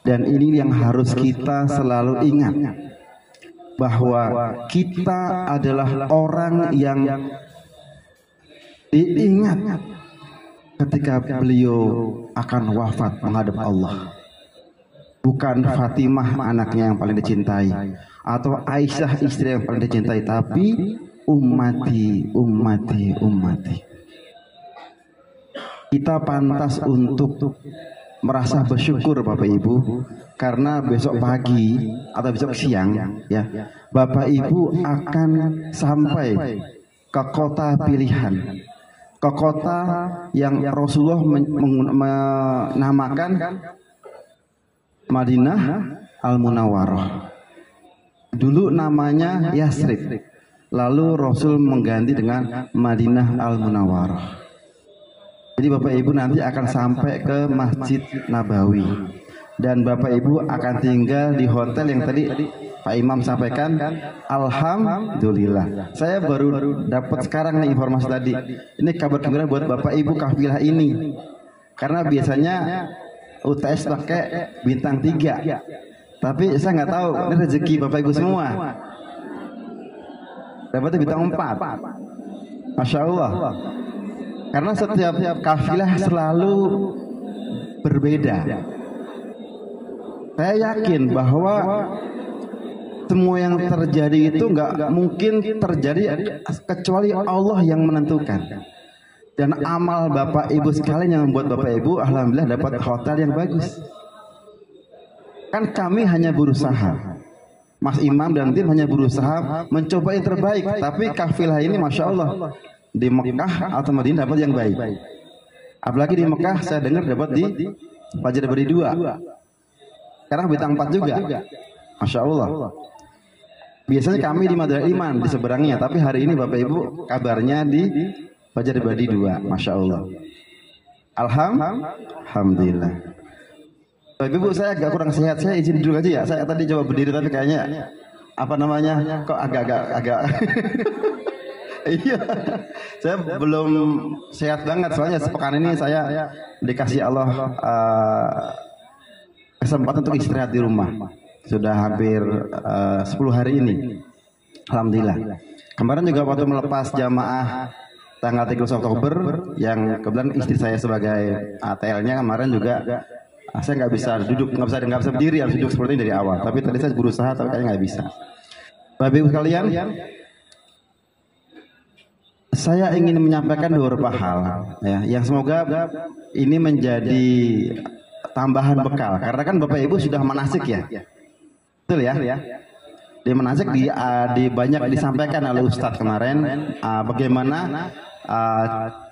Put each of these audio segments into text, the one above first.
Dan ini yang harus kita selalu ingat, bahwa kita adalah orang yang diingat ketika beliau akan wafat menghadap Allah. Bukan Fatimah anaknya yang paling dicintai, atau Aisyah istri yang paling dicintai, tapi ummati, ummati, ummati. Kita pantas untuk merasa bersyukur Bapak Ibu, karena besok pagi atau besok siang ya, Bapak Ibu akan sampai ke kota pilihan, ke kota yang Rasulullah menamakan Madinah Al-Munawwarah. Dulu namanya Yasrib, lalu Rasul mengganti dengan Madinah Al-Munawwarah. Jadi Bapak Ibu nanti akan sampai ke Masjid Nabawi, dan Bapak Ibu akan tinggal di hotel yang tadi Pak Imam sampaikan. Alhamdulillah, saya baru dapat sekarang nih informasi tadi. Ini kabar gembira buat Bapak Ibu kafilah ini, karena biasanya UTS pakai bintang 3, tapi saya nggak tahu ini rezeki Bapak Ibu semua dapatnya bintang 4. Masya Allah. Karena setiap kafilah selalu berbeda. Saya yakin bahwa semua yang terjadi itu nggak mungkin terjadi kecuali Allah yang menentukan. Dan amal Bapak Ibu sekalian yang membuat Bapak Ibu alhamdulillah dapat hotel yang bagus. Kan kami hanya berusaha, Mas Imam dan tim hanya berusaha mencoba yang terbaik. Tapi kafilah ini Masya Allah di Mekah atau Madinah dapat yang baik. Apalagi di Mekah saya dengar dapat di Fajar Bari 2. Sekarang bintang 4 juga. Masya Allah. Biasanya kami di Madrasah Iman di seberangnya, tapi hari ini Bapak Ibu kabarnya di Fajar Bari 2. Masya Allah. Alhamdulillah. Bapak Ibu, saya agak kurang sehat, saya izin dulu aja ya. Saya tadi coba berdiri tapi kayaknya apa namanya kok agak iya, saya belum sehat banget, soalnya sepekan ini saya dikasih Allah kesempatan untuk istirahat di rumah. Sudah hampir 10 hari ini. Alhamdulillah. Kemarin juga waktu melepas jamaah tanggal 30 Oktober yang kebetulan istri saya sebagai ATL-nya kemarin juga, saya nggak bisa duduk, nggak bisa berdiri, harus duduk seperti ini dari awal. Tapi tadi saya berusaha, tapi kayaknya nggak bisa. Bapak Ibu sekalian, saya ingin menyampaikan beberapa hal ya, yang semoga ini menjadi tambahan bekal. Karena kan Bapak Ibu sudah manasik ya, betul ya? Di manasik di banyak disampaikan oleh Ustadz kemarin bagaimana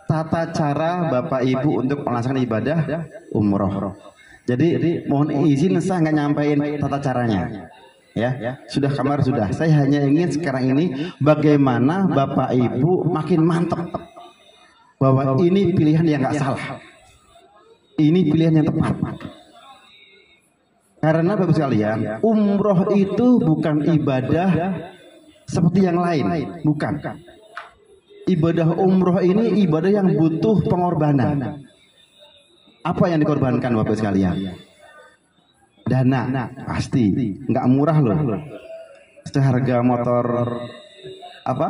tata cara Bapak Ibu untuk melaksanakan ibadah umroh. Jadi mohon izin saya nggak nyampein tata caranya. Ya, sudah kamar sudah. Saya hanya ingin sekarang ini bagaimana Bapak Ibu makin mantap bahwa ini pilihan yang nggak salah, ini pilihan yang tepat. Karena Bapak sekalian, umroh itu bukan ibadah seperti yang lain, bukan. Ibadah umroh ini ibadah yang butuh pengorbanan. Apa yang dikorbankan Bapak sekalian? Dana, pasti nggak murah loh. Seharga motor apa?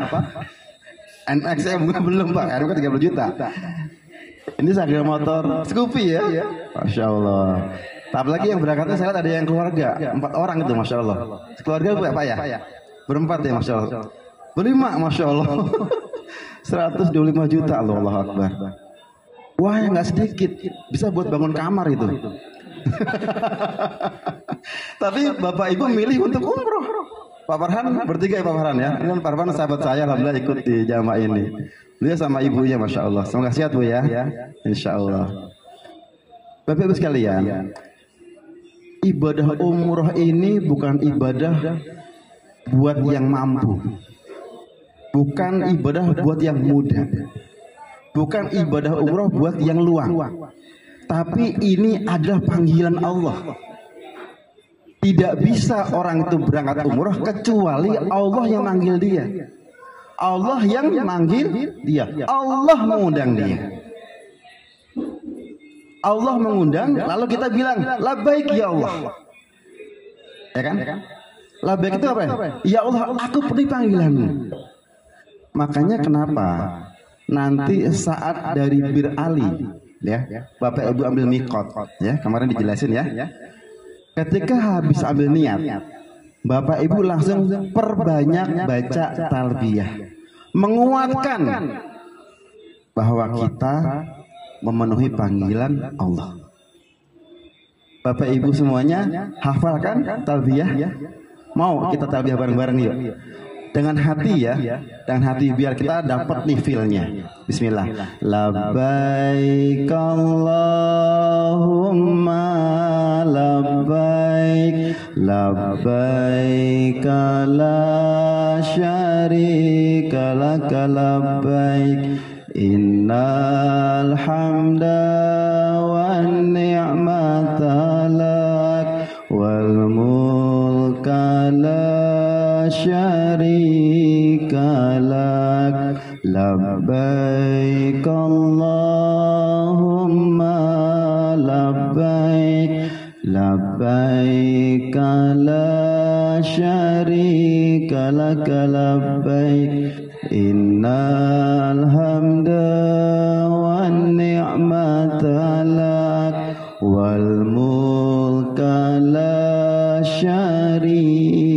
NX saya belum Pak, harga 30 juta. Ini seharga motor Scoopy ya. Masya Allah. Apalagi yang berangkatnya saya lihat ada yang keluarga, 4 orang itu Masya Allah. Keluarga berapa ya? Berempat ya Masya Allah. Berlima Masya Allah. 125 juta Allah Akbar. Wah, yang nggak sedikit, bisa buat bangun kamar itu. Tapi Bapak Ibu milih untuk umroh. Pak Farhan bertiga ya Pak Farhan ya. Ini Pak Farhan sahabat saya, alhamdulillah ikut di jamaah ini. Dia sama ibunya Masya Allah. Semoga sehat Bu ya. Insya Allah. Bapak Ibu sekalian, ibadah umroh ini bukan ibadah buat yang mampu, bukan ibadah buat yang muda, bukan ibadah umroh buat yang luang. Tapi ini adalah panggilan Allah. Tidak bisa orang itu berangkat umroh kecuali Allah yang manggil dia. Allah yang manggil dia. Allah mengundang dia. Allah mengundang, lalu kita bilang labbaik ya Allah. Ya kan? Labbaik itu apa? Ya Allah, aku penuhi panggilanmu. Makanya kenapa nanti saat dari Bir Ali, ya, Bapak Ibu ambil mikot, ya, kemarin dijelasin ya. Ketika habis ambil niat, Bapak Ibu langsung perbanyak baca talbiyah, menguatkan bahwa kita memenuhi panggilan Allah. Bapak Ibu semuanya hafalkan talbiyah? Mau kita talbiyah bareng-bareng yuk. Dengan hati ya, dengan hati biar kita dapat nih feel-nya. Bismillah. Labbaik Allahumma labbaik, labbaik la syarika lak labbaik, innal hamda wan ni'mata lak wal mulka la syarika lak, labbaik Allahumma labbaik, labbaik la syarika lak labbaik, innal hamda wan ni'mata lak wal mulka la syarika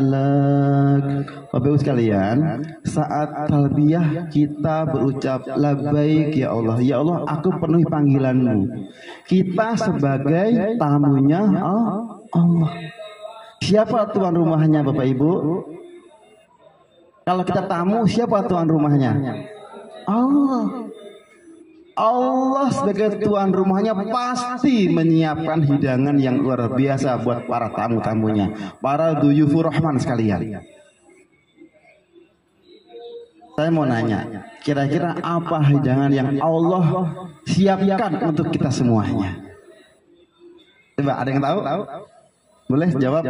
lak. Bapak Ibu sekalian, saat talbiyah kita berucap labbaik ya Allah. Ya Allah, aku penuhi panggilanmu. Kita sebagai tamunya Allah. Siapa tuan rumahnya Bapak Ibu? Kalau kita tamu, siapa tuan rumahnya? Allah. Allah sebagai tuan rumahnya pasti menyiapkan hidangan yang luar biasa buat para tamu-tamunya, para duyufur rahman sekalian. Saya mau nanya, kira-kira apa hidangan yang Allah siapkan untuk kita semuanya? Coba ada yang tahu? Boleh jawab?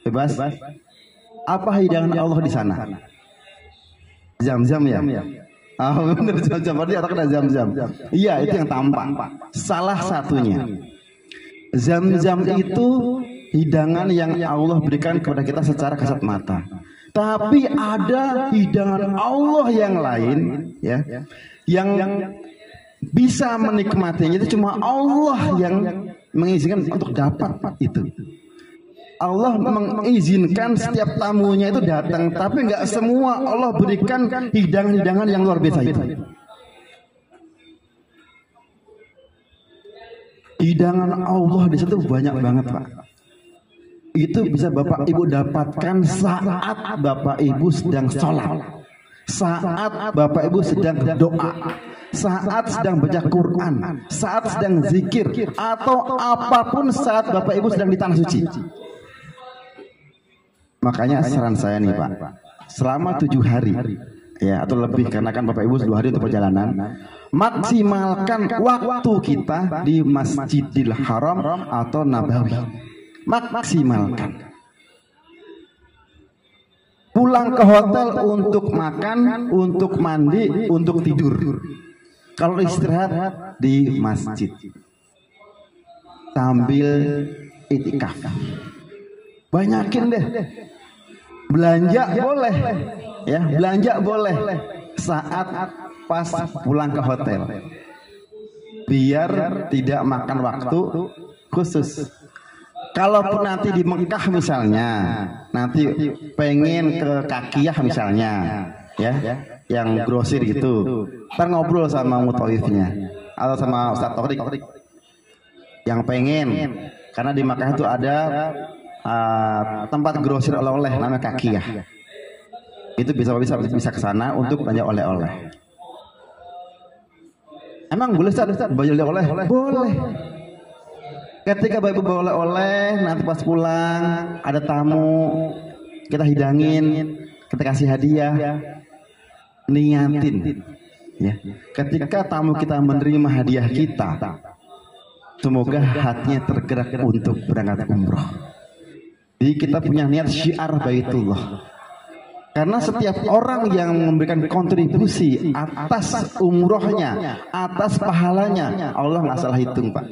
Bebas. Apa hidangan Allah di sana? Zam-zam ya? Benar, zam-zam. Berarti otak ada zam-zam. Iya, itu yang tampak. Salah satunya. Zam-zam itu hidangan yang Allah berikan kepada kita secara kasat mata. Tapi ada hidangan Allah yang lain, ya, yang bisa menikmatinya itu cuma Allah yang mengizinkan untuk dapat itu. Allah mengizinkan setiap tamunya itu datang, tapi nggak semua Allah berikan hidangan-hidangan yang luar biasa itu. Hidangan Allah di situ banyak banget, Pak. Itu bisa Bapak Ibu dapatkan saat Bapak Ibu sedang sholat, saat Bapak Ibu sedang berdoa, saat sedang baca Quran, saat sedang zikir, atau apapun saat Bapak Ibu sedang di tanah suci. Makanya saran saya nih Pak, selama 7 hari ya atau lebih, karena kan Bapak Ibu 2 hari untuk perjalanan, maksimalkan waktu kita di Masjidil Haram atau Nabawi. Maksimalkan. Pulang ke hotel untuk makan, untuk mandi, untuk tidur. Kalau istirahat di masjid sambil itikaf. Banyakin deh. Belanja boleh, ya, belanja boleh saat pas pulang ke hotel. Biar tidak makan waktu khusus. Kalaupun nanti di Mekah misalnya, nanti pengen ke Kakiyah misalnya, ya, yang grosir gitu, ntar ngobrol sama mutawifnya atau sama Ustaz Torik yang pengen, karena di Mekah itu ada tempat grosir oleh-oleh namanya Kakiyah. Itu bisa ke sana untuk belanja oleh-oleh. Emang boleh Ustaz belanja oleh-oleh? Boleh. Ketika Bapak Ibu bawa oleh-oleh, nanti pas pulang ada tamu, kita hidangin, kita kasih hadiah, niatin, ya. Ketika tamu kita menerima hadiah kita, semoga hatinya tergerak untuk berangkat umroh. Jadi kita punya niat syiar Baitullah. Karena setiap orang yang memberikan kontribusi atas umrohnya, atas pahalanya, Allah nggak salah hitung, Pak.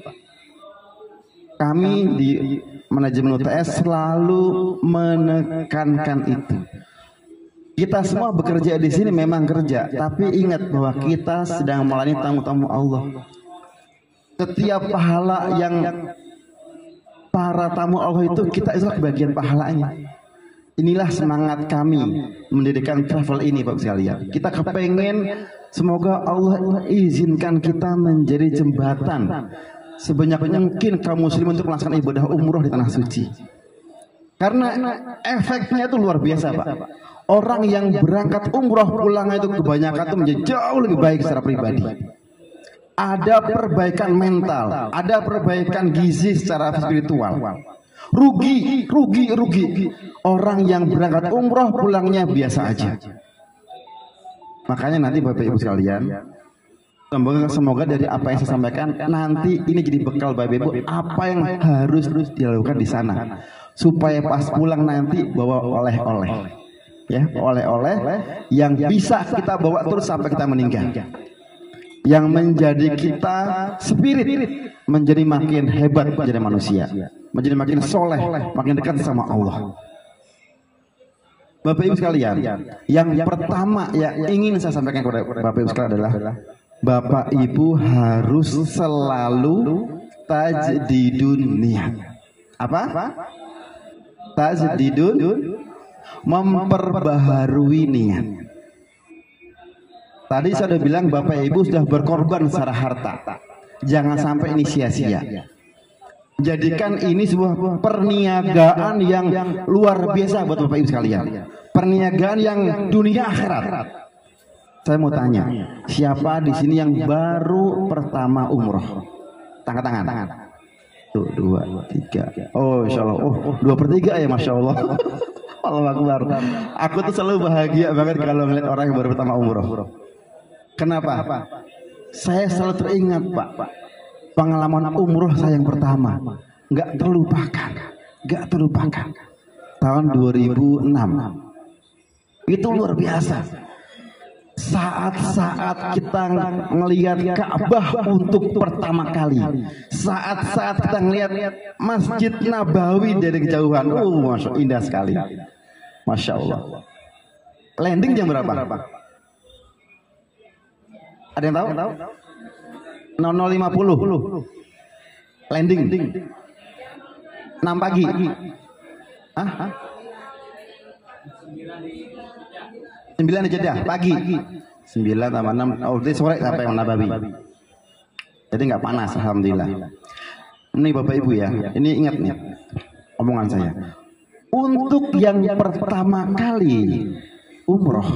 Kami di manajemen UTS selalu menekankan itu. Kita semua bekerja di sini memang kerja, tapi ingat bahwa kita sedang melayani tamu-tamu Allah. Setiap pahala yang para tamu Allah itu kita itulah bagian pahalanya. Inilah semangat kami mendirikan travel ini, Bapak sekalian. Kita kepengen semoga Allah izinkan kita menjadi jembatan sebanyak mungkin kaum muslim untuk melaksanakan ibadah umroh di tanah suci. Karena efeknya itu luar biasa, Pak. Orang yang berangkat umroh pulang itu kebanyakan itu menjadi jauh lebih baik secara pribadi. Ada perbaikan mental, ada perbaikan gizi secara spiritual. Rugi. Orang yang berangkat umroh pulangnya biasa aja. Makanya nanti Bapak Ibu sekalian, semoga dari apa yang saya sampaikan nanti ini jadi bekal Bapak Ibu apa yang harus dilakukan di sana supaya pas pulang nanti bawa oleh-oleh, ya, oleh-oleh yang bisa kita bawa terus sampai kita meninggal, yang menjadi kita spirit menjadi makin hebat menjadi manusia, menjadi makin soleh, makin dekat sama Allah. Bapak Ibu sekalian, yang pertama yang ingin saya sampaikan kepada Bapak Ibu sekalian adalah Bapak Ibu harus selalu tajdidun niat. Apa? Tajdidun, memperbaharui niat. Tadi saya sudah bilang Bapak Ibu sudah berkorban secara harta. Jangan sampai ini sia-sia. Jadikan ini sebuah perniagaan yang luar biasa buat Bapak Ibu sekalian. Perniagaan yang dunia akhirat. Saya mau tanya, siapa di sini yang baru pertama umroh? Angkat tangan. Tuh, 2, 3. Oh, insya Allah. Oh, 2/3 ya, masya Allah. Allah Akbar. Aku tuh selalu bahagia banget kalau ngeliat orang yang baru pertama umroh. Kenapa? Saya selalu teringat, Pak, pengalaman umroh saya yang pertama, nggak terlupakan. Tahun 2006, itu luar biasa. Saat-saat kita ngelihat Ka'bah untuk pertama kali, saat-saat kita ngelihat Masjid Nabawi dari kejauhan, masya Allah, indah sekali, masya Allah. Landing jam berapa? Ada yang tahu? 00.50 landing 6 pagi. Hah? 9 di Jeddah pagi. 9 tambah 6 di sore sampai Nabawi. Jadi nggak panas, alhamdulillah. Ini Bapak Ibu ya, ini ingat nih omongan saya. Untuk yang pertama kali umroh,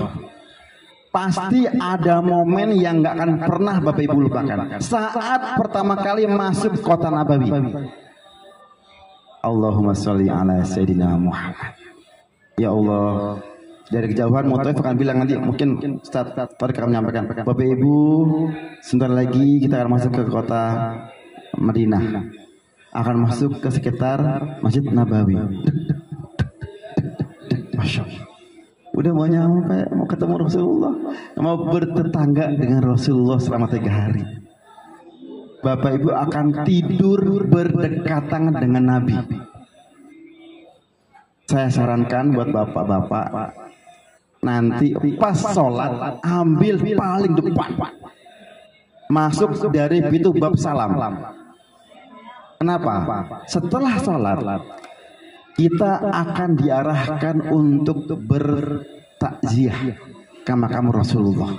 pasti ada momen yang nggak akan pernah Bapak Ibu lupakan. Saat pertama kali masuk kota Nabawi. Allahumma sholli ala Sayyidina Muhammad. Ya Allah, dari kejauhan Mu'taif akan bilang nanti, mungkin Ustaz Tariq akan menyampaikan, Bapak Ibu sebentar lagi kita akan masuk ke kota Madinah, akan masuk ke sekitar Masjid Nabawi. Masya Allah. Udah mau nyampe, mau ketemu Rasulullah, mau bertetangga dengan Rasulullah selama 3 hari. Bapak Ibu akan tidur berdekatan dengan Nabi. Saya sarankan buat bapak-bapak, nanti pas sholat ambil paling depan, masuk dari pintu bab salam. Kenapa? Setelah sholat kita akan diarahkan untuk bertakziah ke makam Rasulullah.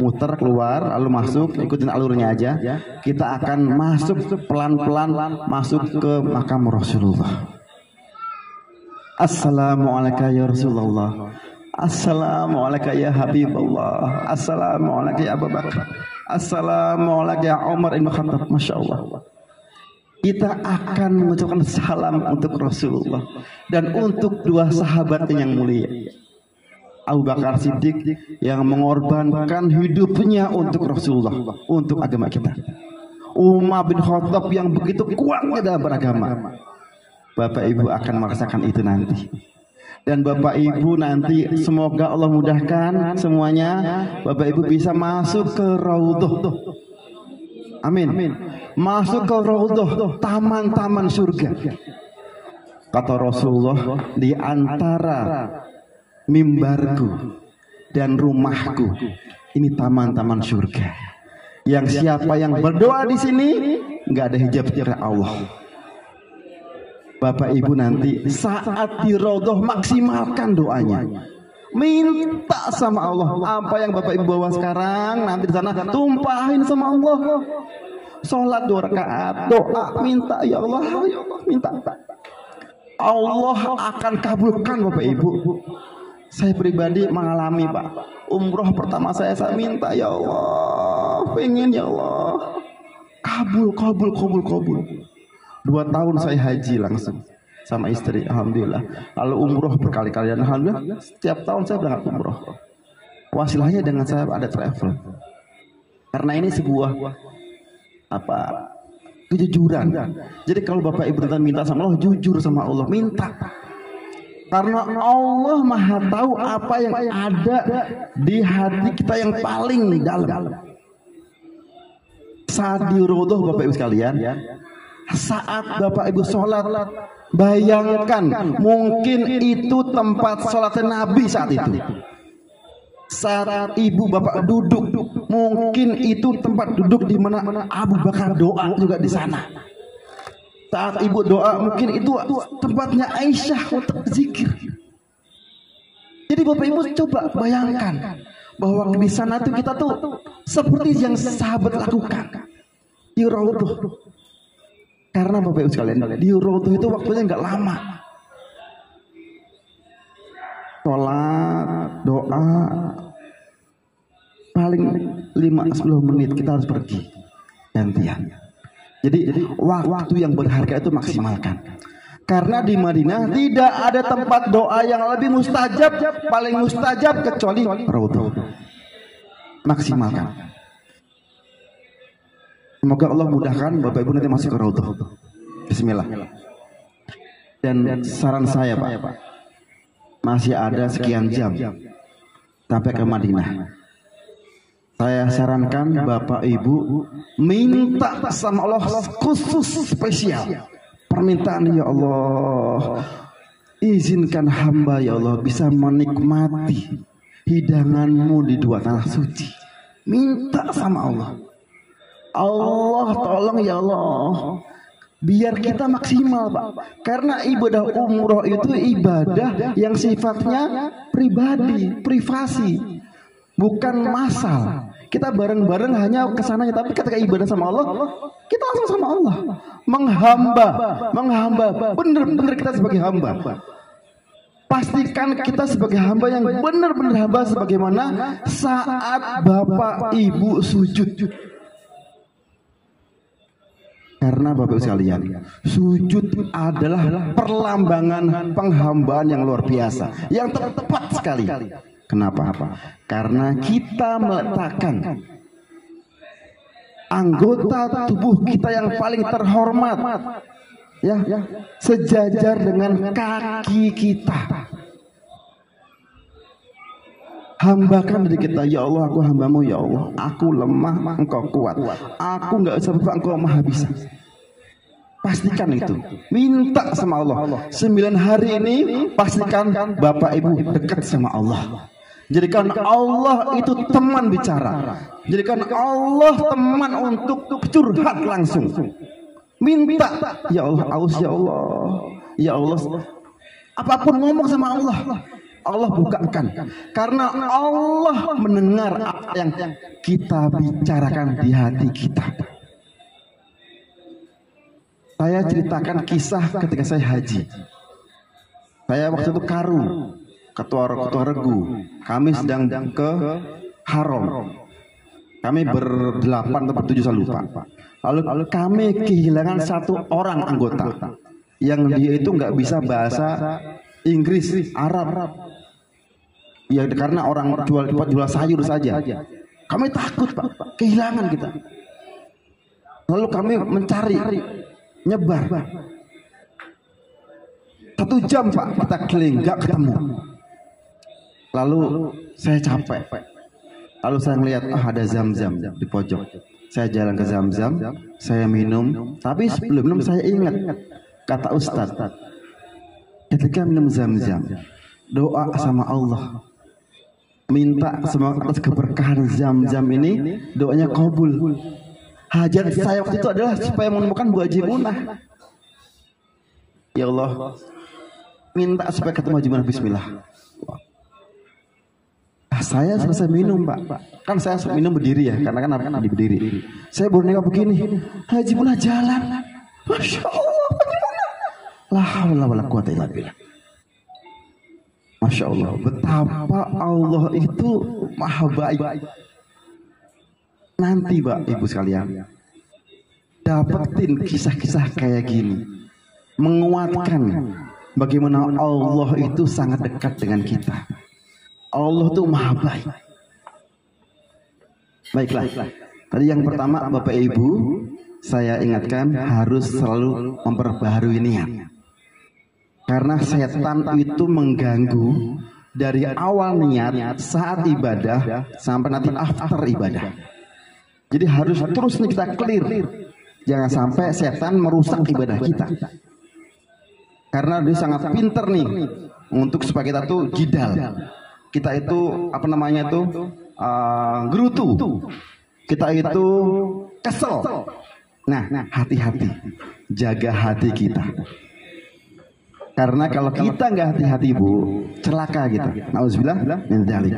Muter keluar lalu masuk, ikutin alurnya aja. Kita akan masuk pelan-pelan masuk ke makam Rasulullah. Assalamualaikum ya Rasulullah. Assalamualaikum ya Habibullah. Assalamualaikum ya Abu Bakar. Assalamualaikum ya Umar ibn Khattab. Masya Allah. Kita akan mengucapkan salam untuk Rasulullah dan untuk 2 sahabat yang mulia, Abu Bakar Siddiq yang mengorbankan hidupnya untuk Rasulullah, untuk agama kita, Umar bin Khattab yang begitu kuatnya dalam beragama. Bapak Ibu akan merasakan itu nanti. Dan Bapak Ibu nanti semoga Allah mudahkan semuanya, Bapak Ibu bisa masuk ke Raudhah. Amin. Masuk ke Raudhah, taman-taman surga. Kata Rasulullah, di antara mimbarku dan rumahku ini taman-taman surga. Yang siapa yang berdoa di sini nggak ada hijab dari Allah. Bapak Ibu nanti saat di Raudhah maksimalkan doanya. Minta sama Allah apa yang Bapak Ibu bawa sekarang, nanti di sana tumpahin sama Allah. Sholat 2 rakaat, doa, minta ya Allah, minta. Allah akan kabulkan Bapak Ibu. Saya pribadi mengalami Pak, umroh pertama saya minta ya Allah, pengen ya Allah, kabul. 2 tahun saya haji langsung sama istri, alhamdulillah. Lalu umroh berkali-kali dan alhamdulillah setiap tahun saya berangkat umroh. Wasilahnya dengan saya ada travel. Karena ini sebuah kejujuran. Jadi kalau Bapak Ibu minta sama Allah, jujur sama Allah, minta. Karena Allah Maha tahu apa yang ada di hati kita yang paling dalam. Saat di Raudhah Bapak Ibu sekalian, saat Bapak Ibu sholat, bayangkan mungkin itu tempat sholatnya Nabi saat itu. Saat Ibu Bapak duduk, mungkin itu tempat duduk di mana Abu Bakar doa juga di sana. Saat Ibu doa, mungkin itu tempatnya Aisyah untuk zikir. Jadi Bapak Ibu coba bayangkan bahwa di sana tuh kita tuh seperti yang sahabat lakukan di Raudhah. Karena Bapak Ibu sekalian, di Raudhah itu waktunya nggak lama. Sholat, doa, paling 5-10 menit kita harus pergi gantian. Jadi waktu yang berharga itu maksimalkan. Karena di Madinah tidak ada tempat doa yang lebih mustajab, paling mustajab kecuali Raudhah. Maksimalkan. Semoga Allah mudahkan Bapak Ibu nanti masuk ke Raudhah. Bismillah. Dan saran saya Pak, masih ada sekian jam sampai ke Madinah. Saya sarankan Bapak Ibu minta sama Allah khusus spesial. Permintaan ya Allah, izinkan hamba ya Allah bisa menikmati hidangan-Mu di 2 tanah suci. Minta sama Allah. Allah tolong ya Allah, biar kita maksimal Pak. Karena ibadah umroh itu ibadah yang sifatnya pribadi, privasi, bukan massal. Kita bareng-bareng hanya kesananya, tapi ketika ibadah sama Allah, kita langsung sama Allah, menghamba, benar-benar kita sebagai hamba. Pastikan kita sebagai hamba yang benar-benar hamba, sebagaimana saat Bapak Ibu sujud. Karena Bapak Ibu sekalian, sujud adalah perlambangan penghambaan yang luar biasa, yang tepat sekali. Kenapa? Karena kita meletakkan anggota tubuh kita yang paling terhormat, ya, sejajar dengan kaki kita. Hambakan diri kita, ya Allah, aku hambamu ya Allah, aku lemah, Engkau kuat, aku nggak bisa apa, Engkau maha bisa. Pastikan itu, minta sama Allah. 9 hari ini pastikan Bapak Ibu dekat sama Allah. Jadikan Allah itu teman bicara. Jadikan Allah teman untuk curhat langsung. Minta, ya Allah, aus ya Allah, ya Allah. Apapun ngomong sama Allah, Allah bukakan. Karena Allah mendengar apa yang kita bicarakan di hati kita. Saya ceritakan kisah ketika saya haji. Saya waktu itu Karu, ketua regu. Kami sedang ke Haram. Kami ber-8 atau ber-7 saya lupa. Lalu kami kehilangan 1 orang anggota yang dia itu nggak bisa bahasa Inggris, Arab. Ya karena orang jual sayur saja. Kami takut Pak, kehilangan kita. Lalu kami mencari, nyebar. 1 1 jam Pak kita keliling nggak ketemu. Lalu saya capek. Lalu saya melihat ada Zam-Zam di pojok. Saya jalan ke Zam-Zam, saya minum. Tapi sebelum minum saya ingat kata Ustadz, ketika minum Zam-Zam, doa sama Allah, minta semoga atas keberkahan Zam-Zam ini doanya kabul. Hajat saya waktu itu adalah supaya menemukan Bu Haji Munah. Ya Allah, minta supaya ketemu Haji Munah, bismillah. Saya selesai minum Pak, kan saya minum berdiri ya, karena kan harus berdiri. Saya baru nengok begini, Haji Munah jalan, masya Allah, la haula wala quwata illa billah. Masya Allah, betapa Allah itu maha baik. Nanti Pak Ibu sekalian, dapetin kisah-kisah kayak gini, menguatkan bagaimana Allah itu sangat dekat dengan kita. Allah itu maha baik. Baiklah, tadi yang pertama Bapak Ibu, saya ingatkan harus selalu memperbaharui niat. Karena setan itu mengganggu dari awal niat, saat ibadah, sampai nanti after ibadah. Jadi harus terus nih kita clear. Jangan sampai setan merusak ibadah kita. Karena dia sangat pinter nih untuk supaya kita tuh jidal. Kita itu apa namanya tuh gerutu. Kita itu kesel. Nah, hati-hati. Jaga hati kita. Karena kalau kita nggak hati-hati Bu, celaka kita. Nauzubillah min dzalik.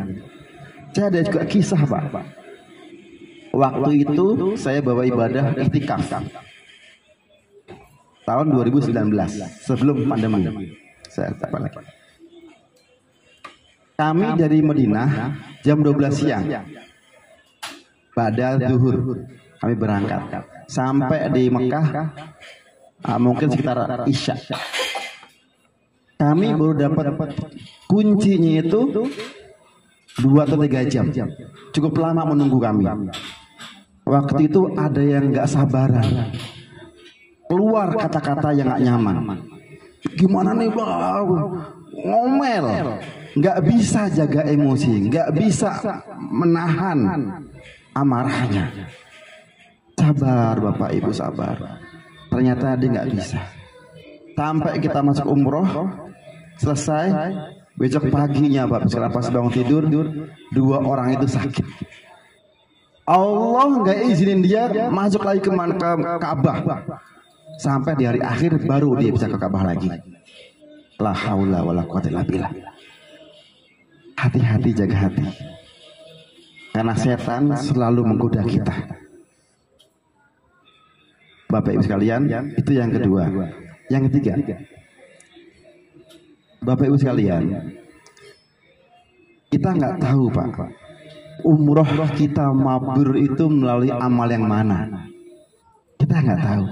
Saya ada juga kisah Pak. Waktu itu saya bawa ibadah iktikaf tahun 2019 sebelum pandemi. Saya apa lagi? Kami dari Madinah jam 12 siang pada zuhur kami berangkat sampai di Mekah mungkin sekitar Isya. Kami baru dapat kuncinya itu 2 atau 3 jam. Cukup lama menunggu kami. Waktu itu ada yang nggak sabaran, keluar kata-kata yang nggak nyaman. Gimana nih Bang? Ngomel, nggak bisa jaga emosi, nggak bisa menahan amarahnya. Sabar Bapak Ibu, sabar. Ternyata dia nggak bisa. Sampai kita masuk umroh, selesai, besok paginya Pak, pas bangun tidur, 2 orang itu sakit. Allah nggak izinin dia masuk lagi ke Ka'bah. Sampai di hari akhir baru dia bisa ke Ka'bah lagi. La haula wala quwata illa billah. Hati-hati, jaga hati. Karena setan selalu menggoda kita. Bapak Ibu sekalian, itu yang kedua. Yang ketiga, Bapak Ibu sekalian, kita nggak tahu Pak, umroh kita mabrur itu melalui amal yang mana. Kita nggak tahu.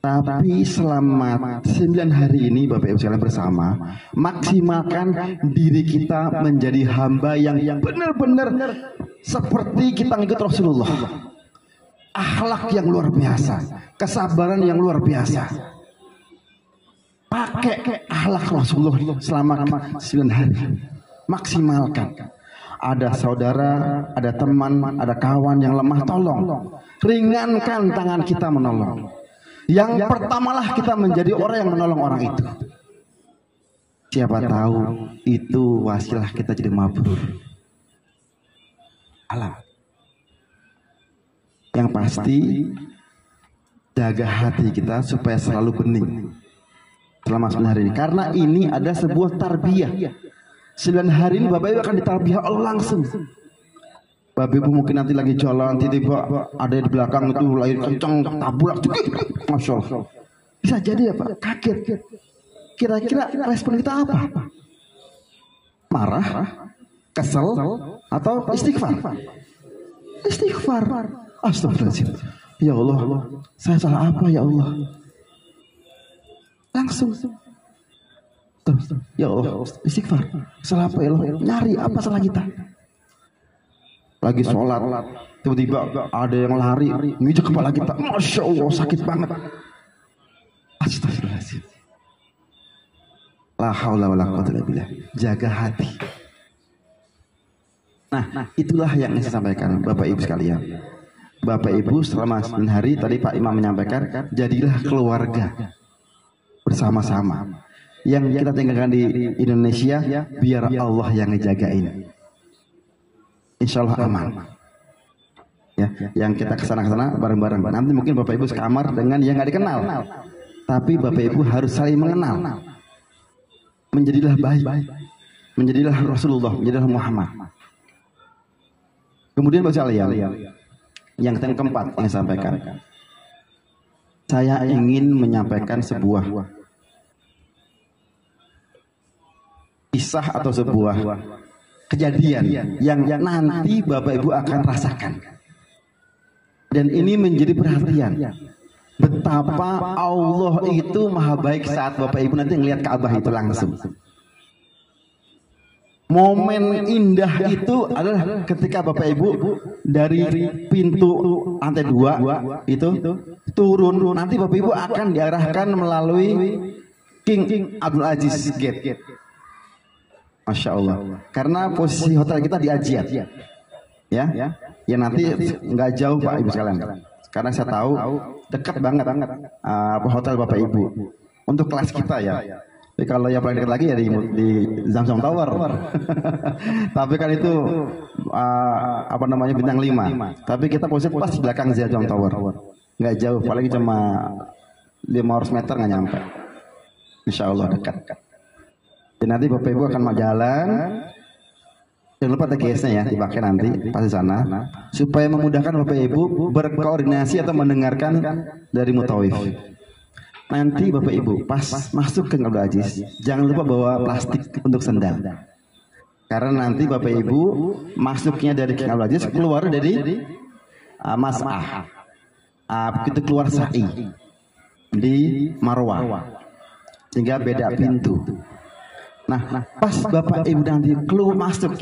Tapi selama 9 hari ini Bapak Ibu sekalian bersama, maksimalkan diri kita menjadi hamba yang benar-benar seperti kita ngikut Rasulullah. Akhlak yang luar biasa, kesabaran yang luar biasa. Pakai akhlak Rasulullah selama 9 hari. Maksimalkan. Ada saudara, ada teman, ada kawan yang lemah, tolong. Ringankan tangan kita menolong. Yang pertamalah kita menjadi orang yang menolong orang itu. Siapa tahu itu wasilah kita jadi mabrur. Alam. Yang pasti jaga hati kita supaya selalu bening selama 9 hari ini. Karena ini ada sebuah tarbiyah. 9 hari ini Bapak Ibu akan ditarbiyah Allah langsung. Bapak Ibu mungkin nanti lagi jalan, tiba-tiba ada di belakang itu lagi kencang, tabrak, Masya Allah. Bisa jadi ya Pak, kaget. Kira-kira respon kita apa? Marah, kesel, atau istighfar? Istighfar. Astagfirullahaladzim. Ya Allah, saya salah apa ya Allah? Langsung. Ya Allah, istighfar. Salah apa ya Allah? Nyari apa salah kita? Lagi sholat, tiba-tiba ada yang lari, nginjek kepala kita. Masya Allah, sakit banget. Astagfirullahaladzim. La haula wala quwwata illa billah. Jaga hati. Nah, itulah yang saya sampaikan Bapak Ibu sekalian. Bapak Ibu selama 9 hari tadi Pak Imam menyampaikan, jadilah keluarga bersama-sama. Yang kita tinggalkan di Indonesia, biar Allah yang ngejagain. Insya Allah aman. Ya, yang kita kesana-kesana bareng-bareng. Nanti mungkin Bapak Ibu sekamar dengan yang nggak dikenal. Tapi Bapak Ibu harus saling mengenal. Menjadilah baik. Menjadilah Rasulullah, menjadilah Muhammad. Kemudian Bapak sekalian, yang keempat yang saya sampaikan. Saya ingin menyampaikan sebuah kisah atau sebuah kejadian yang nanti Bapak Ibu akan rasakan. Dan ini menjadi perhatian. Betapa Allah itu maha baik saat Bapak Ibu nanti ngelihat Ka'bah itu langsung. Momen indah itu adalah ketika Bapak Ibu dari pintu lantai 2 itu turun. Nanti Bapak Ibu akan diarahkan melalui King Abdul Aziz Gate. Masya Allah. Karena posisi hotel kita di Ajiat. Ya nanti nggak jauh Pak Ibu sekalian. Karena saya tahu dekat banget hotel Bapak Ibu untuk kelas kita ya. Tapi kalau yang paling dekat lagi ya di Zamzam Tower. Tapi kan itu bintang 5. Tapi kita posisi pas di belakang Zamzam Tower. Nggak jauh, paling cuma 500 meter nggak nyampe. Insya Allah dekat. Dan nanti Bapak Ibu akan mau jalan. Jangan lupa TGS-nya ya dipakai nanti pas di sana supaya memudahkan Bapak Ibu berkoordinasi atau mendengarkan dari mutawif. Nanti Bapak Ibu pas masuk ke Abdul Aziz jangan lupa bawa plastik untuk sendal. Karena nanti Bapak Ibu masuknya dari King Abdul Aziz keluar dari Mas'ah. Begitu keluar sa'i di Marwah. Sehingga beda pintu. Nah, pas Bapak Ibu nanti keluar masuk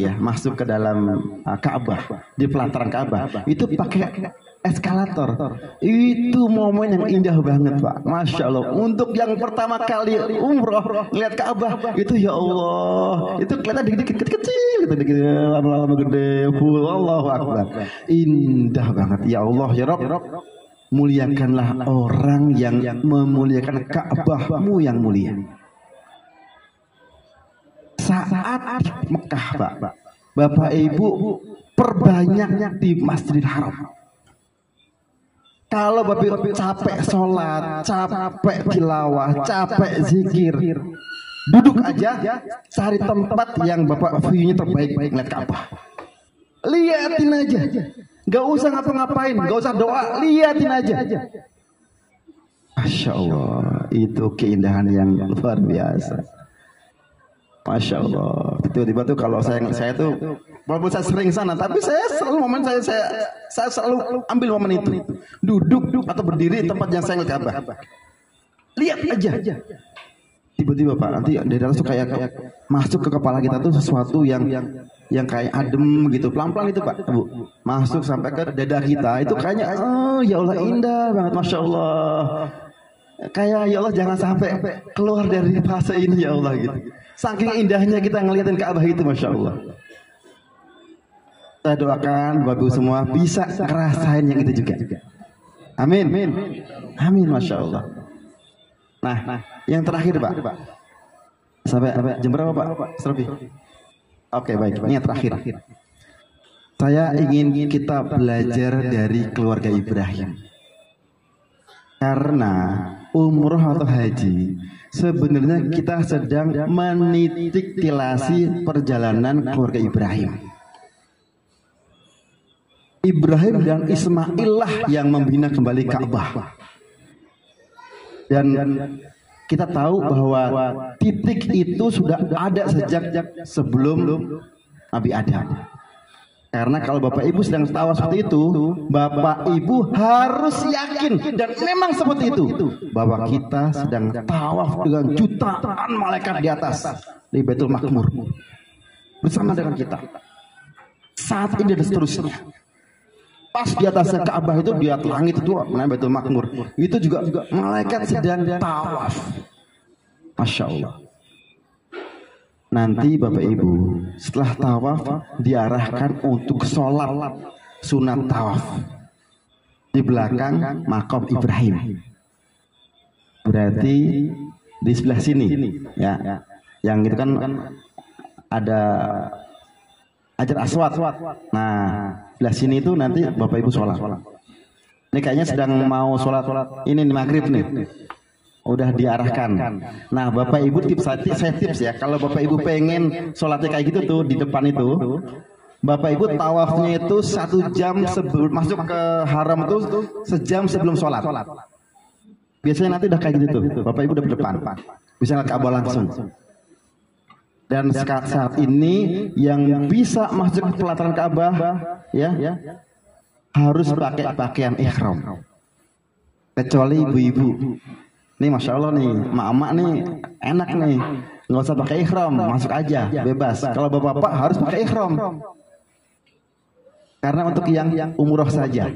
ke dalam Ka'bah, di pelataran Ka'bah, itu pakai eskalator. Itu momen yang indah banget, Pak. Masya Allah. Untuk yang pertama kali umroh lihat Ka'bah, itu ya Allah, itu kelihatan dikit-dikit kecil, gitu, lama-lama gede, full. Allahu Akbar. Indah banget. Ya Allah, ya Rabb, muliakanlah orang yang memuliakan Ka'bahmu yang mulia. Saat Mekah Pak, Bapak Ibu perbanyak di Masjidil Haram. Kalau Bapak Ibu capek sholat, capek tilawah, capek zikir, duduk aja, cari tempat yang Bapak view-nya terbaik ngeliat Ka'bah. Liatin aja, gak usah ngapa-ngapain, gak usah doa, liatin aja. Masya Allah, itu keindahan yang luar biasa. Masya Allah. Tiba-tiba tuh kalau saya tuh walaupun saya sering sana, tapi saya selalu saya selalu ambil momen itu. Duduk atau berdiri di tempat yang saya ngeliat Ka'bah. Lihat aja. Tiba-tiba Pak, nanti dari dalam tuh kayak masuk ke kepala kita tuh sesuatu yang kayak adem gitu, pelan-pelan itu Pak, Bu. Masuk sampai ke dada kita, itu kayaknya ya Allah indah banget, Masya Allah. Kayak ya Allah jangan sampai keluar dari fase ini ya Allah gitu. Saking indahnya kita ngeliatin Ka'bah itu, Masya Allah. Saya doakan Bapak Ibu semua bisa ngerasain yang itu juga. Amin. Amin, Masya Allah. Nah, yang terakhir Pak. Sampai jam berapa Pak? Selebih. Oke, baik. Ini yang terakhir. Saya ingin kita belajar dari keluarga Ibrahim. Karena umroh atau haji sebenarnya kita sedang menitik tilasi perjalanan keluarga Ibrahim. Ibrahim dan Ismail lah yang membina kembali Ka'bah. Dan kita tahu bahwa titik itu sudah ada sejak sebelum Nabi Adam. Karena kalau Bapak Ibu sedang tawaf seperti itu, Bapak Ibu harus yakin dan memang seperti itu bahwa kita sedang tawaf dengan jutaan malaikat di atas di Baitul Makmur bersama dengan kita. Saat ini dan seterusnya. Pas di atasnya Ka'bah itu di atas langit itu namanya Baitul Makmur. Itu juga malaikat sedang tawaf. Masya Allah. Nanti Bapak Ibu setelah tawaf diarahkan untuk sholat sunat tawaf di belakang makom Ibrahim. Berarti di sebelah sini ya. Yang itu kan ada Hajar Aswad. Nah, sebelah sini itu nanti Bapak Ibu sholat. Ini kayaknya sedang mau sholat ini maghrib nih. Udah diarahkan. Nah, Bapak Ibu saya tips ya. Kalau Bapak Ibu pengen sholatnya kayak gitu tuh di depan itu, Bapak Ibu tawafnya itu 1 jam sebelum masuk ke haram itu, sejam sebelum sholat. Biasanya nanti udah kayak gitu tuh. Bapak Ibu udah di depan, bisa ngeliat Ka'bah langsung. Dan saat ini yang bisa masuk ke pelataran Ka'bah ya harus pakai pakaian ihram. Kecuali ibu-ibu. Nih Masya Allah nih, mak-mak nih enak nih, nggak usah pakai ihram, masuk aja, bebas. Kalau bapak-bapak harus pakai ihram, karena untuk yang umroh saja.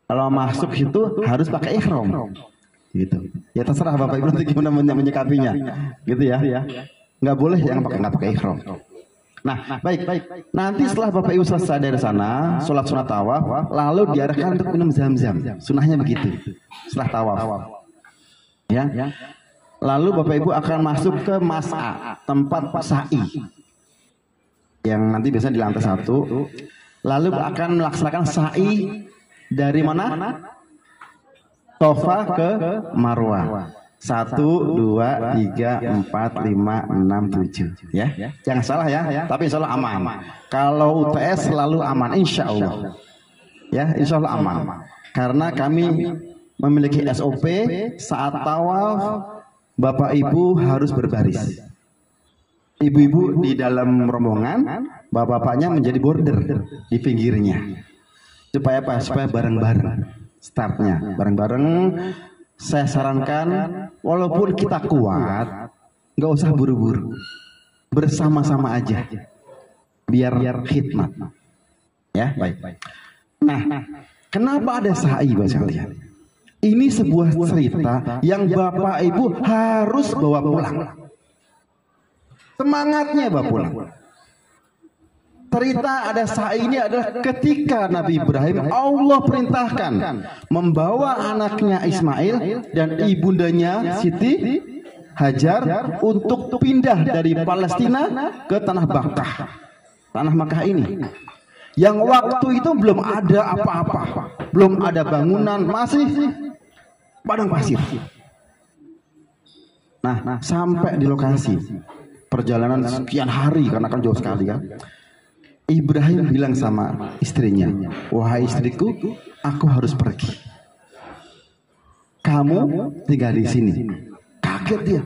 Kalau masuk itu harus pakai ihram, gitu. Ya terserah Bapak Ibu nanti gimana menyikapinya, gitu ya. Nggak boleh yang nggak pakai ihram. Nah, baik. Nanti setelah Bapak Ibu selesai dari sana, sholat sunat tawaf, lalu diarahkan untuk minum zam-zam. Sunahnya begitu. Setelah tawaf. Ya. Lalu Bapak Ibu akan masuk ke mas'a, tempat sa'i, yang nanti biasanya di lantai 1. Lalu akan melaksanakan sa'i dari mana? Safa ke Marwah. 1, 2, 3, 4, 5, 6, 7. Ya, jangan salah ya. Tapi insya Allah aman. Kalau UTS selalu aman, insya Allah. Ya, insya Allah aman. Karena kami memiliki SOP saat tawaf, Bapak Ibu harus berbaris. Ibu-ibu di dalam rombongan, bapak-bapaknya menjadi border di pinggirnya. Supaya apa? Supaya bareng-bareng. Startnya bareng-bareng. Saya sarankan, walaupun kita kuat, nggak usah buru-buru, bersama-sama aja, biar khidmat. Ya, baik. Nah, kenapa ada sa'i, Bapak sekalian? Ini sebuah cerita yang Bapak Ibu harus bawa pulang. Semangatnya bawa pulang. Cerita ada sa'i ini adalah ketika Nabi Ibrahim Allah perintahkan membawa anaknya Ismail dan ibundanya Siti Hajar untuk pindah dari Palestina ke tanah Makkah. Tanah Makkah ini. Yang waktu itu belum ada apa-apa. Belum ada bangunan, masih padang pasir. Nah, sampai di lokasi, perjalanan sekian hari karena kan jauh sekali kan. Ibrahim bilang sama istrinya, wahai istriku, aku harus pergi. Kamu tinggal di sini. Kaget dia.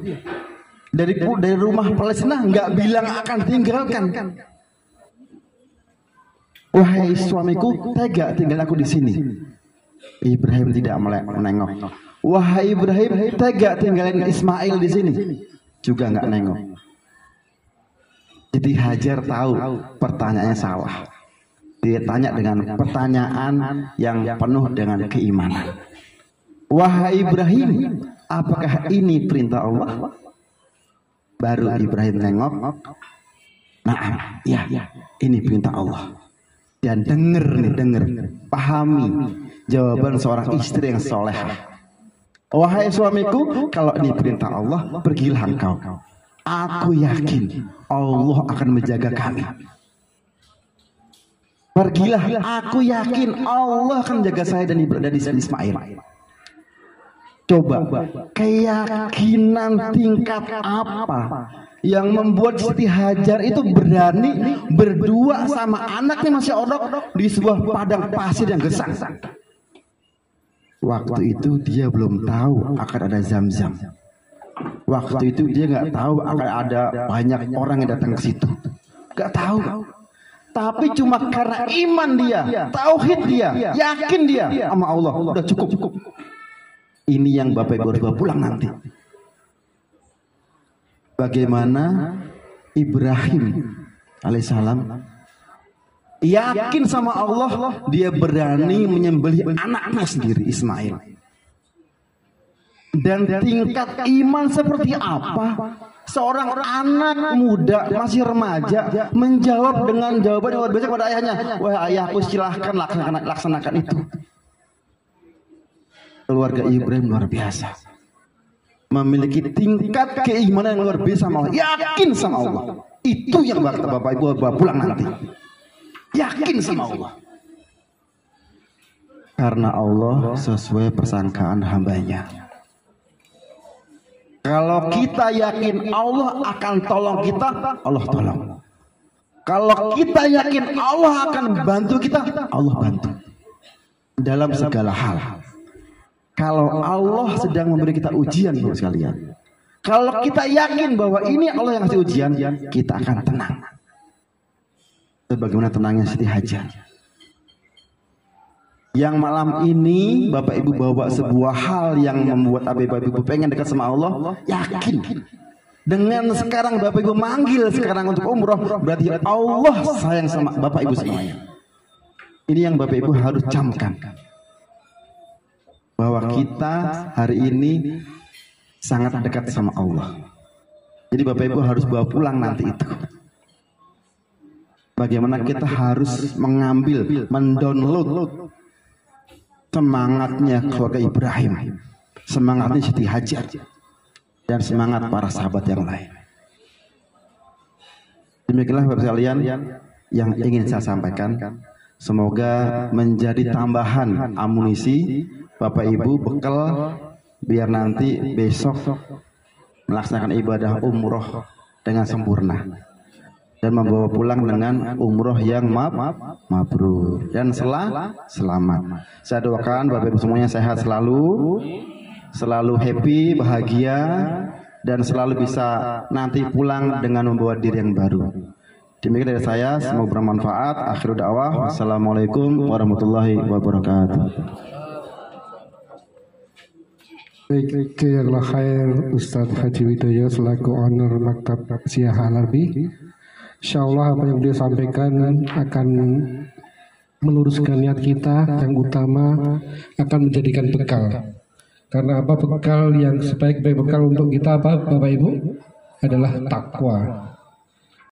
Dari rumah Palestina nggak bilang akan tinggalkan. Wahai suamiku, tega tinggal aku di sini. Ibrahim tidak menengok. Wahai Ibrahim, tega tinggalin Ismail di sini. Juga nggak nengok. Jadi Hajar tahu pertanyaannya salah. Dia tanya dengan pertanyaan yang penuh dengan keimanan. Wahai Ibrahim, apakah ini perintah Allah? Baru Ibrahim nengok. Nah, ya, ini perintah Allah. Dan dengar, pahami jawaban seorang istri yang soleh. Wahai suamiku, kalau ini perintah Allah, pergilah engkau. Aku yakin Allah akan menjaga kami. Pergilah, aku yakin Allah akan menjaga saya dan Ismail. Coba, keyakinan tingkat apa yang membuat Siti Hajar itu berani berdua sama anaknya masih odok di sebuah padang pasir yang gersang. Waktu itu dia belum tahu akan ada Zam-Zam. Waktu itu dia nggak tahu akan ada banyak orang yang datang ke situ. Nggak tahu. Tapi cuma karena iman dia, tauhid dia, yakin dia sama Allah, udah cukup. Ini yang Bapak Ibu harus bawa pulang nanti. Bagaimana Ibrahim alaihissalam yakin sama Allah, dia berani menyembelih anaknya sendiri Ismail. Dan tingkat iman seperti apa seorang anak muda masih remaja menjawab dengan jawaban yang luar biasa kepada ayahnya. Wah ayahku, silahkan laksanakan itu. Keluarga Ibrahim luar biasa, memiliki tingkat keimanan yang luar biasa sama Allah, yakin sama Allah. Itu yang bakal Bapak Ibu bawa pulang nanti, yakin sama Allah. Karena Allah sesuai persangkaan hambanya. Kalau kita yakin Allah akan tolong kita, Allah tolong. Kalau kita yakin Allah akan bantu kita, Allah bantu. Dalam segala hal. Kalau Allah sedang memberi kita ujian, Bapak sekalian. Kalau kita yakin bahwa ini Allah yang ngasih ujian, kita akan tenang. Sebagaimana tenangnya Siti Hajar. Yang malam ini Bapak Ibu bawa sebuah hal yang membuat Bapak Ibu pengen dekat sama Allah, yakin. Dengan sekarang Bapak Ibu manggil sekarang untuk umroh, berarti Allah sayang sama Bapak Ibu semuanya. Ini yang Bapak Ibu harus camkan, bahwa kita hari ini sangat dekat sama Allah. Jadi Bapak Ibu harus bawa pulang nanti itu. Bagaimana kita harus mengambil, mendownload semangatnya keluarga Ibrahim, semangatnya Siti Hajar, dan semangat para sahabat yang lain. Demikianlah Bapak sekalian yang ingin saya sampaikan. Semoga menjadi tambahan amunisi Bapak Ibu, bekal biar nanti besok melaksanakan ibadah umroh dengan sempurna dan membawa pulang dengan umroh yang mabrur dan selamat. Saya doakan Bapak Ibu semuanya sehat selalu, selalu happy, bahagia, dan selalu bisa nanti pulang dengan membawa diri yang baru. Demikian dari saya, semoga bermanfaat. Akhirul dakwah, wassalamualaikum warahmatullahi wabarakatuh. Baik, jazakallahu khair Ustadz Haji Widoyo selaku owner Maktab Syiah Al-Harbi. Insyaallah apa yang beliau sampaikan akan meluruskan niat kita, yang utama akan menjadikan bekal. Karena apa? Bekal yang sebaik-baik bekal untuk kita apa Bapak Ibu? Adalah takwa.